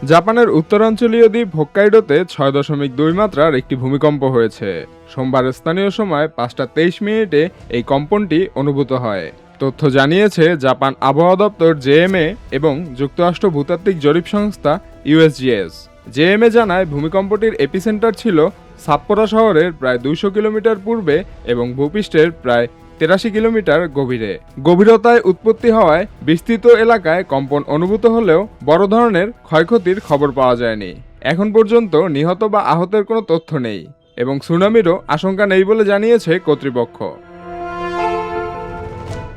জাপানের উত্তরাঞ্চলীয় দ্বীপ হোক্কাইডোতে 6.2 মাত্রার একটি ভূমিকম্প হয়েছে। সোমবার স্থানীয় সময় 5:23 এই কম্পনটি অনুভূত হয়। তথ্য জানিয়েছে জাপান আবহাওয়া দপ্তর জেএমএ এবং যুক্তরাষ্ট্র ভূতাত্ত্বিক জরিপ সংস্থা ইউএসজিএস। জেএমএ জানায় ভূমিকম্পটির এপিসেন্টার ছিল সাপ্পোরা শহরের প্রায় 200 কিলোমিটার পূর্বে এবং ভূপৃষ্ঠের প্রায় 83 কিলোমিটার গভীরে। গভীরতায় উৎপত্তি হওয়ায় বিস্তৃত এলাকায় কম্পন অনুভূত হলেও বড় ধরনের ক্ষয়ক্ষতির খবর পাওয়া যায়নি। এখন পর্যন্ত নিহত বা আহতের কোনো তথ্য নেই এবং সুনামিরও আশঙ্কা নেই বলে জানিয়েছে কর্তৃপক্ষ।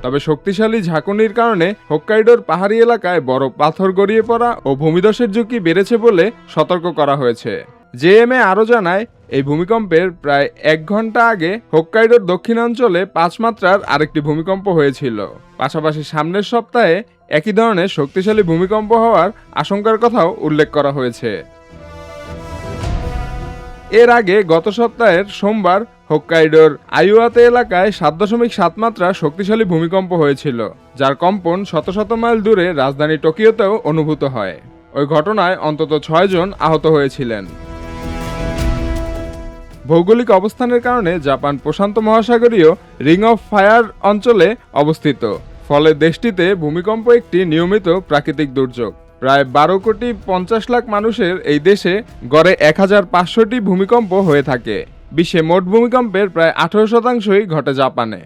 তবে শক্তিশালী ঝাঁকুনির কারণে হোক্কাইডোর পাহাড়ি এলাকায় বড় পাথর গড়িয়ে পড়া ও ভূমিধসের ঝুঁকি বেড়েছে বলে সতর্ক করা হয়েছে। জেএমএ আরও জানায়, এই ভূমিকম্পের প্রায় 1 ঘন্টা আগে হোক্কাইডোর দক্ষিণাঞ্চলে 5 মাত্রার আরেকটি ভূমিকম্প হয়েছিল। পাশাপাশি সামনের সপ্তাহে একই ধরনের শক্তিশালী ভূমিকম্প হওয়ার আশঙ্কার কথাও উল্লেখ করা হয়েছে। এর আগে গত সপ্তাহের সোমবার হোক্কাইডোর আইওয়াতে এলাকায় 7.7 মাত্রা শক্তিশালী ভূমিকম্প হয়েছিল, যার কম্পন শত শত মাইল দূরে রাজধানী টোকিওতেও অনুভূত হয়। ওই ঘটনায় অন্তত 6 জন আহত হয়েছিলেন। ভৌগোলিক অবস্থানের কারণে জাপান প্রশান্ত মহাসাগরীয় রিং অফ ফায়ার অঞ্চলে অবস্থিত, ফলে দেশটিতে ভূমিকম্প একটি নিয়মিত প্রাকৃতিক দুর্যোগ। প্রায় 12,50,00,000 মানুষের এই দেশে গড়ে 1500টি ভূমিকম্প হয়ে থাকে। বিশ্বে মোট ভূমিকম্পের প্রায় 18% ঘটে জাপানে।